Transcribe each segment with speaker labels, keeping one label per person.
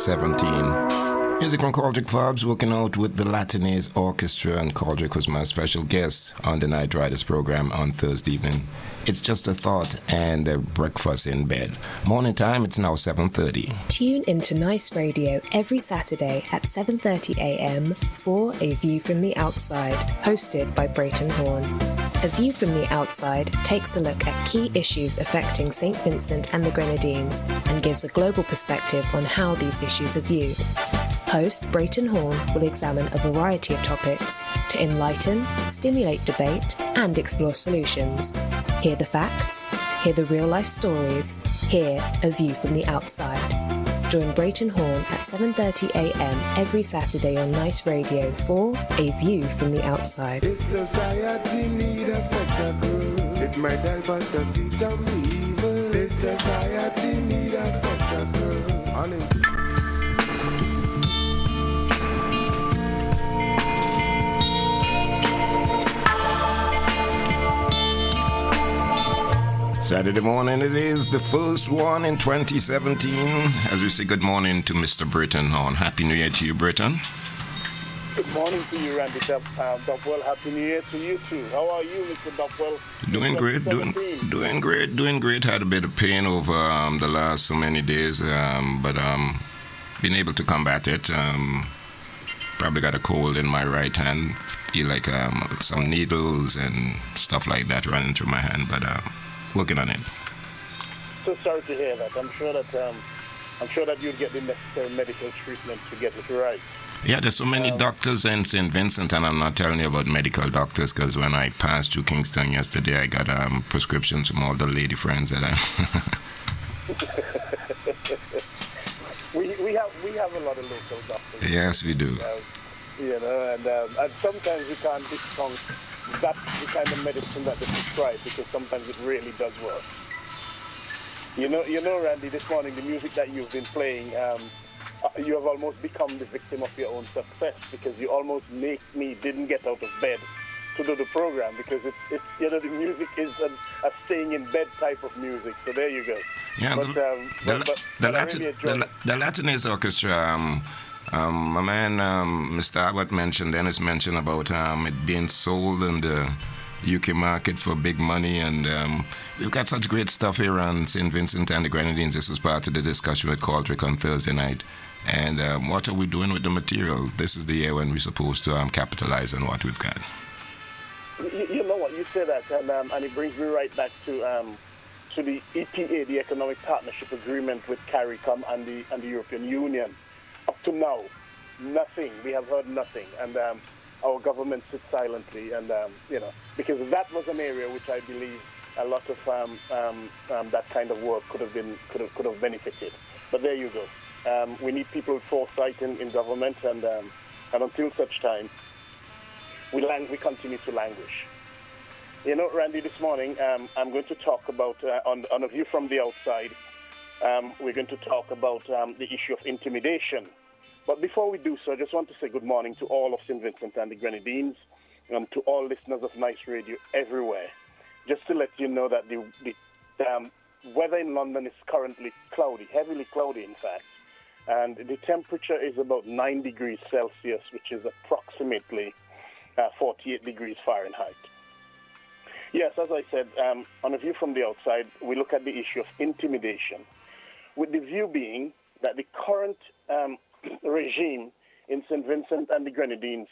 Speaker 1: 2017. Music from Caldrick Farbs, working out with the Latinese Orchestra, and Caldrick was my special guest on the Night Riders program on Thursday evening. It's just a thought and a breakfast in bed. Morning time, it's now 7:30.
Speaker 2: Tune into Nice Radio every Saturday at 7:30 a.m. for A View from the Outside, hosted by Brayton Horn. A View from the Outside takes a look at key issues affecting St. Vincent and the Grenadines and gives a global perspective on how these issues are viewed. Host Brayton Horn will examine a variety of topics to enlighten, stimulate debate, and explore solutions. Hear the facts, hear the real-life stories, hear A View from the Outside. Join Brayton Horn at 7:30 a.m. every Saturday on Nice Radio for A View from the Outside.
Speaker 3: This society need a spectacle. It might help us to see some evil. This society need a spectacle.
Speaker 1: Saturday morning, it is the first one in 2017. As we say good morning to Mr. Britton Horn. Happy New Year to you, Britton.
Speaker 4: Good morning to you, Randy Dopwell. Happy New Year to you too. How are you, Mr. Dopwell?
Speaker 1: Doing great, doing great. Had a bit of pain over the last so many days, but been able to combat it. Probably got a cold in my right hand. Feel like some needles and stuff like that running through my hand, but working on it.
Speaker 4: So sorry to hear that. I'm sure that you'll get the necessary medical treatment to get it right.
Speaker 1: Yeah, there's so many doctors in St. Vincent, and I'm not telling you about medical doctors, because when I passed through Kingston yesterday, I got prescriptions from all the lady friends that I. we have a lot of local doctors. Yes, we do.
Speaker 4: And sometimes we can't discount that's the kind of medicine that they prescribe, because sometimes it really does work. You know, Randy, this morning the music that you've been playing, you have almost become the victim of your own success, because you almost make me didn't get out of bed to do the program, because it's the music is a staying in bed type of music. So there you go.
Speaker 1: Yeah, the Latinese Orchestra. My man, Mr. Abbott Dennis mentioned about it being sold in the UK market for big money, and we've got such great stuff here on St. Vincent and the Grenadines. This was part of the discussion with Caldrick on Thursday night. And what are we doing with the material? This is the year when we're supposed to capitalize on what we've got.
Speaker 4: You know what, you say that, and it brings me right back to the EPA, the Economic Partnership Agreement with CARICOM and the European Union. Up to now, nothing. We have heard nothing, and our government sits silently. And because that was an area which I believe a lot of that kind of work could have benefited. But there you go. We need people with foresight in government, and until such time, we continue to languish. You know, Randy, this morning I'm going to talk about on a view from the outside. We're going to talk about the issue of intimidation. But before we do so, I just want to say good morning to all of St. Vincent and the Grenadines, and to all listeners of Nice Radio everywhere. Just to let you know that the weather in London is currently cloudy, heavily cloudy in fact, and the temperature is about 9 degrees Celsius, which is approximately 48 degrees Fahrenheit. Yes, as I said, on a view from the outside, we look at the issue of intimidation, with the view being that the current regime in St. Vincent and the Grenadines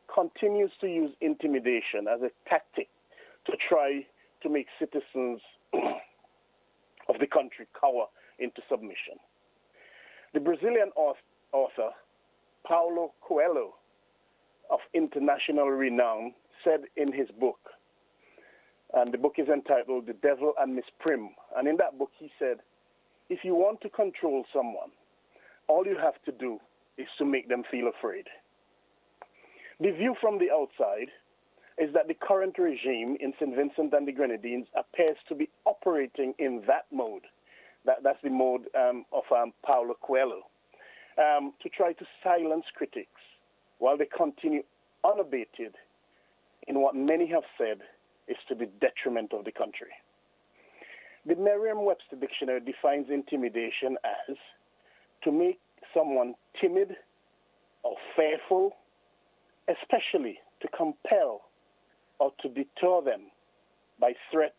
Speaker 4: continues to use intimidation as a tactic to try to make citizens of the country cower into submission. The Brazilian author Paulo Coelho, of international renown, said in his book, and the book is entitled The Devil and Miss Prim, and in that book he said, if you want to control someone, all you have to do is to make them feel afraid. The view from the outside is that the current regime in St. Vincent and the Grenadines appears to be operating in that mode. That's the mode of Paulo Coelho, to try to silence critics while they continue unabated in what many have said is to the detriment of the country. The Merriam-Webster Dictionary defines intimidation as to make someone timid or fearful, especially to compel or to deter them by threats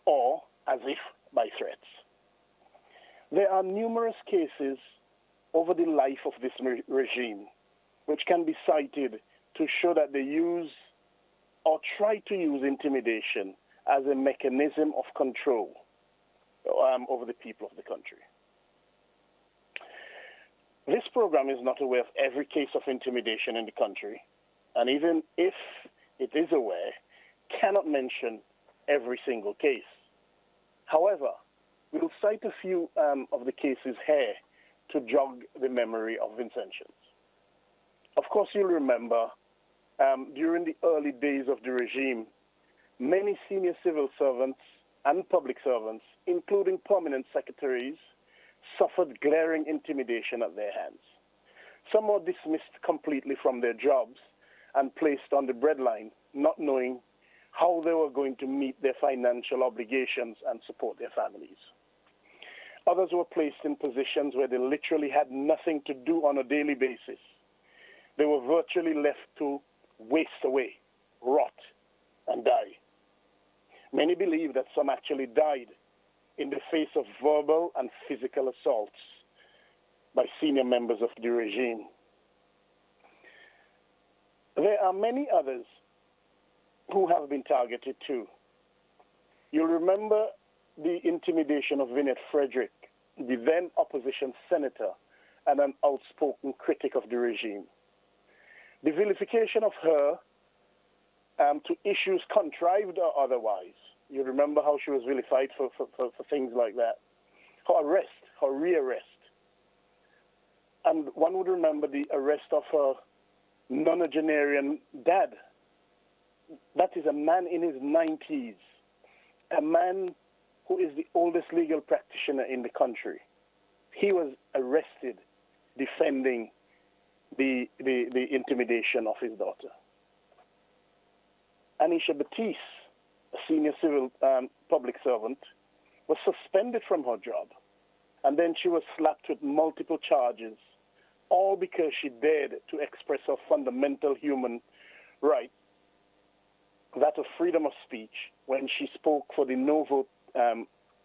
Speaker 4: or as if by threats. There are numerous cases over the life of this regime which can be cited to show that they use or try to use intimidation as a mechanism of control over the people of the country. This program is not aware of every case of intimidation in the country, and even if it is aware, cannot mention every single case. However, we'll cite a few of the cases here to jog the memory of Vincentians. Of course, you'll remember during the early days of the regime, many senior civil servants and public servants, including permanent secretaries, suffered glaring intimidation at their hands. Some were dismissed completely from their jobs and placed on the breadline, not knowing how they were going to meet their financial obligations and support their families. Others were placed in positions where they literally had nothing to do on a daily basis. They were virtually left to waste away, rot, and die. Many believe that some actually died in the face of verbal and physical assaults by senior members of the regime. There are many others who have been targeted too. You'll remember the intimidation of Vinette Frederick, the then opposition senator and an outspoken critic of the regime. The vilification of her to issues contrived or otherwise. You remember how she was vilified for things like that. Her arrest, her rearrest. And one would remember the arrest of her nonagenarian dad. That is a man in his 90s, a man who is the oldest legal practitioner in the country. He was arrested defending the intimidation of his daughter. Anisha Batiste, a senior civil public servant, was suspended from her job, and then she was slapped with multiple charges, all because she dared to express her fundamental human right, that of freedom of speech, when she spoke for the no vote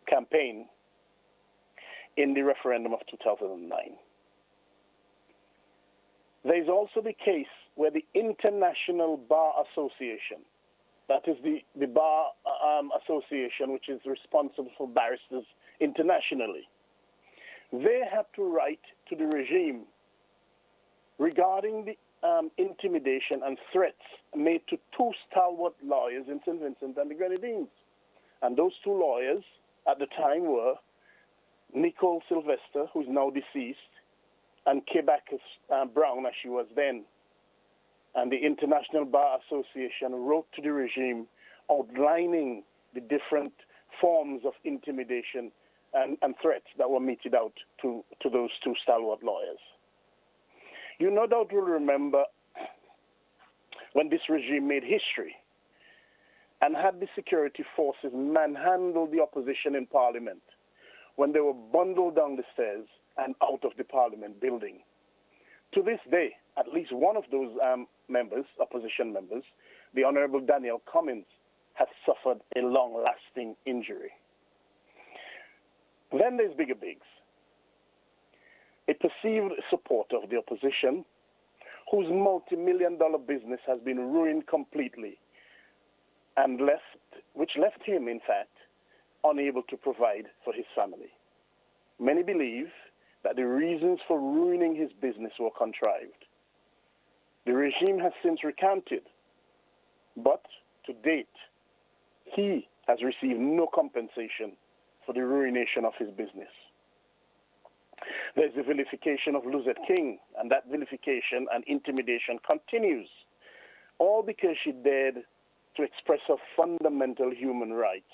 Speaker 4: campaign in the referendum of 2009. There is also the case where the International Bar Association, that is the bar association which is responsible for barristers internationally, they had to write to the regime regarding the intimidation and threats made to two stalwart lawyers in St. Vincent and the Grenadines. And those two lawyers at the time were Nicole Sylvester, who's now deceased, and Kebacus Brown, as she was then. And the International Bar Association wrote to the regime outlining the different forms of intimidation and threats that were meted out to those two stalwart lawyers. You no doubt will remember when this regime made history and had the security forces manhandle the opposition in Parliament when they were bundled down the stairs and out of the Parliament building. To this day, at least one of those members, opposition members, the Honorable Daniel Cummins, has suffered a long-lasting injury. Then there's Bigger Biggs, a perceived supporter of the opposition whose multi-million-dollar business has been ruined completely and which left him, in fact, unable to provide for his family. Many believe that the reasons for ruining his business were contrived. The regime has since recanted, but to date, he has received no compensation for the ruination of his business. There's the vilification of Luzette King, and that vilification and intimidation continues, all because she dared to express her fundamental human rights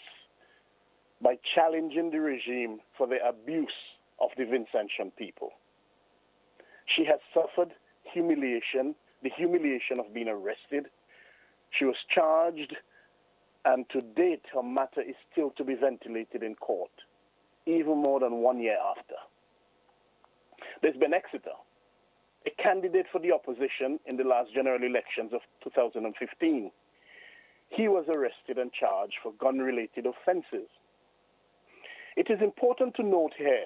Speaker 4: by challenging the regime for the abuse of the Vincentian people. She has suffered humiliation, the humiliation of being arrested. She was charged, and to date, her matter is still to be ventilated in court, even more than 1 year after. There's Ben Exeter, a candidate for the opposition in the last general elections of 2015. He was arrested and charged for gun-related offenses. It is important to note here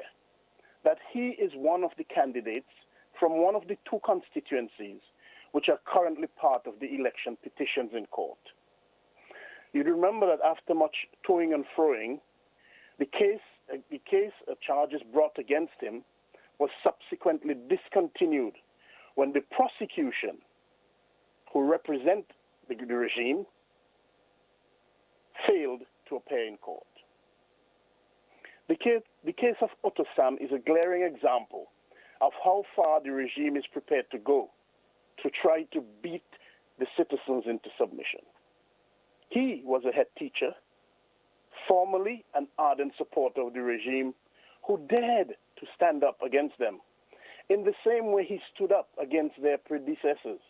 Speaker 4: that he is one of the candidates from one of the two constituencies which are currently part of the election petitions in court. You remember that after much toing and froing, the case charges brought against him was subsequently discontinued when the prosecution, who represent the regime, failed to appear in court. The case of Otto Sam is a glaring example of how far the regime is prepared to go to try to beat the citizens into submission. He was a head teacher, formerly an ardent supporter of the regime, who dared to stand up against them in the same way he stood up against their predecessors.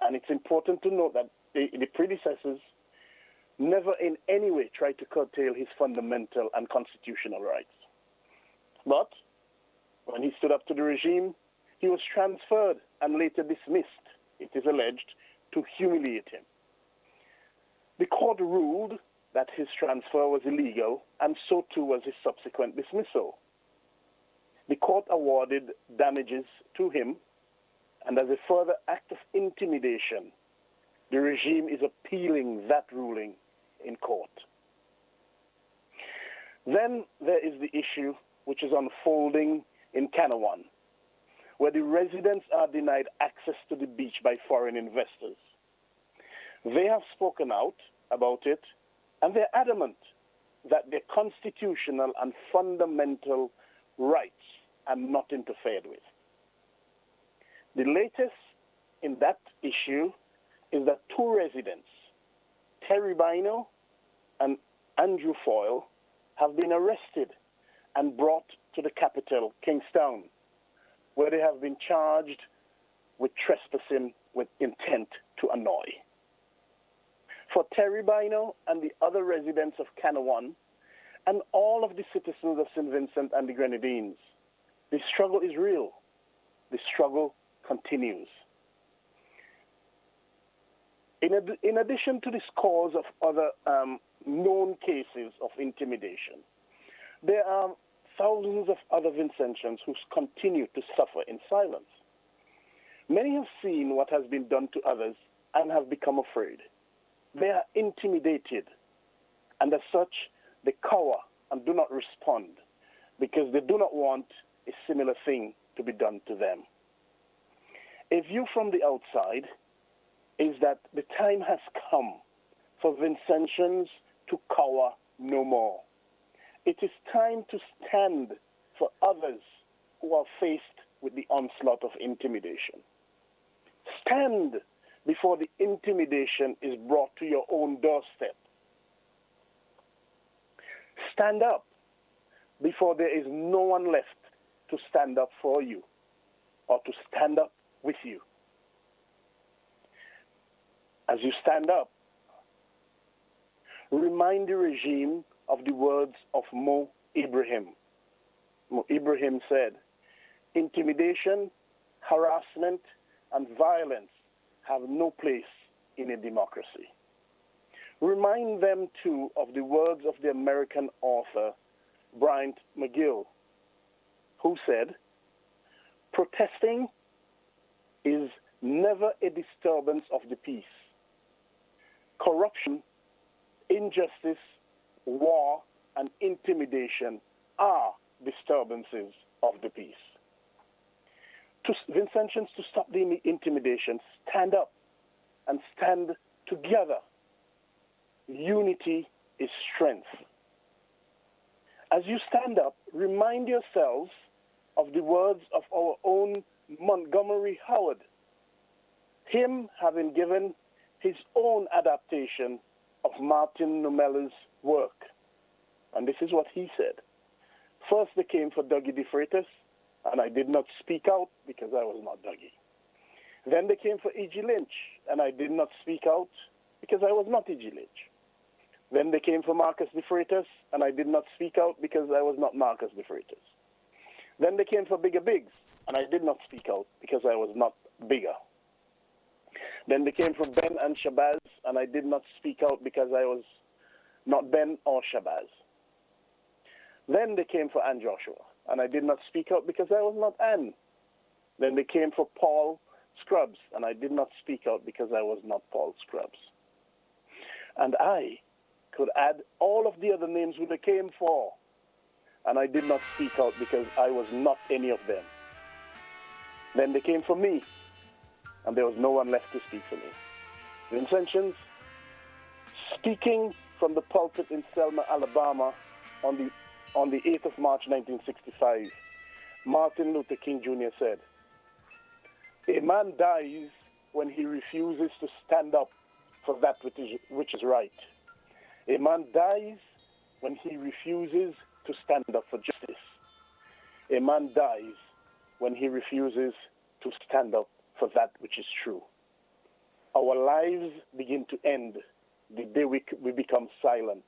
Speaker 4: And it's important to note that the predecessors never in any way tried to curtail his fundamental and constitutional rights. But when he stood up to the regime, he was transferred and later dismissed, it is alleged, to humiliate him. The court ruled that his transfer was illegal, and so too was his subsequent dismissal. The court awarded damages to him, and as a further act of intimidation, the regime is appealing that ruling in court. Then there is the issue which is unfolding in Canawan, where the residents are denied access to the beach by foreign investors. They have spoken out about it, and they're adamant that their constitutional and fundamental rights are not interfered with. The latest in that issue is that two residents, Terry Bino and Andrew Foyle, have been arrested and brought to the capital, Kingstown, where they have been charged with trespassing with intent to annoy. For Terry Bino and the other residents of Canawan and all of the citizens of St. Vincent and the Grenadines, the struggle is real. The struggle continues. In addition to the scores of other known cases of intimidation, there are thousands of other Vincentians who continue to suffer in silence. Many have seen what has been done to others and have become afraid. They are intimidated, and as such, they cower and do not respond because they do not want a similar thing to be done to them. A view from the outside is that the time has come for Vincentians to cower no more. It is time to stand for others who are faced with the onslaught of intimidation. Stand before the intimidation is brought to your own doorstep. Stand up before there is no one left to stand up for you or to stand up with you. As you stand up, remind the regime of the words of Mo Ibrahim. Mo Ibrahim said, "Intimidation, harassment, and violence have no place in a democracy." Remind them, too, of the words of the American author Bryant McGill, who said, "Protesting is never a disturbance of the peace. Corruption, injustice, war, and intimidation are disturbances of the peace." To Vincentians, to stop the intimidation, stand up and stand together. Unity is strength. As you stand up, remind yourselves of the words of our own Montgomery Howard, him having given his own adaptation of Martin Numella's work. And this is what he said. "First they came for Dougie de Freitas, and I did not speak out because I was not Dougie. Then they came for E.G. Lynch, and I did not speak out because I was not E.G. Lynch. Then they came for Marcus de Freitas, and I did not speak out because I was not Marcus de Freitas. Then they came for Bigger Biggs, and I did not speak out because I was not bigger. Then they came for Ben and Shabazz, and I did not speak out because I was not Ben or Shabazz. Then they came for Ann Joshua, and I did not speak out because I was not Ann. Then they came for Paul Scrubs, and I did not speak out because I was not Paul Scrubs. And I could add all of the other names who they came for, and I did not speak out because I was not any of them. Then they came for me, and there was no one left to speak for me. Vincentians, speaking from the pulpit in Selma, Alabama, on the 8th of March 1965, Martin Luther King Jr. said, "A man dies when he refuses to stand up for that which is right. A man dies when he refuses to stand up for justice. A man dies when he refuses to stand up for that which is true. Our lives begin to end the day we become silent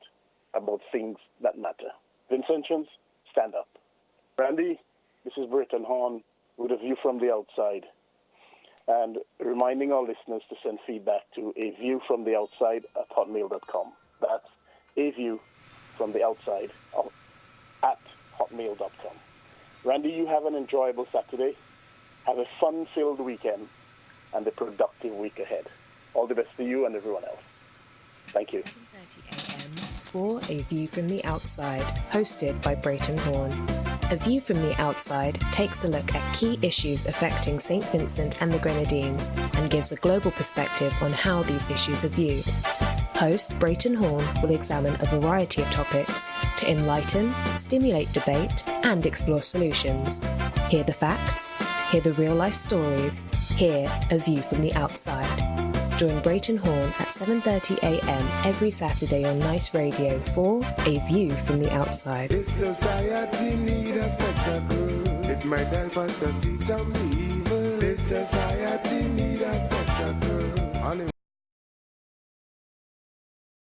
Speaker 4: about things that matter." Vincentians, stand up. Randy, this is Britton Horn with a view from the outside, and reminding our listeners to send feedback to aviewfromtheoutside@hotmail.com. That's aviewfromtheoutside@hotmail.com. Randy, you have an enjoyable Saturday. Have a fun-filled weekend and a productive week ahead. All the best to you and everyone else. Thank you.
Speaker 2: 7:30 a.m. for A View from the Outside, hosted by Brayton Horn. A View from the Outside takes a look at key issues affecting St. Vincent and the Grenadines and gives a global perspective on how these issues are viewed. Host Brayton Horn will examine a variety of topics to enlighten, stimulate debate, and explore solutions. Hear the facts, hear the real-life stories, hear A View from the Outside. Join Brayton Horn at 7:30 a.m. every Saturday on Nice Radio for A View from the Outside.
Speaker 3: This society need a spectacle. It might help us to see some evil. This society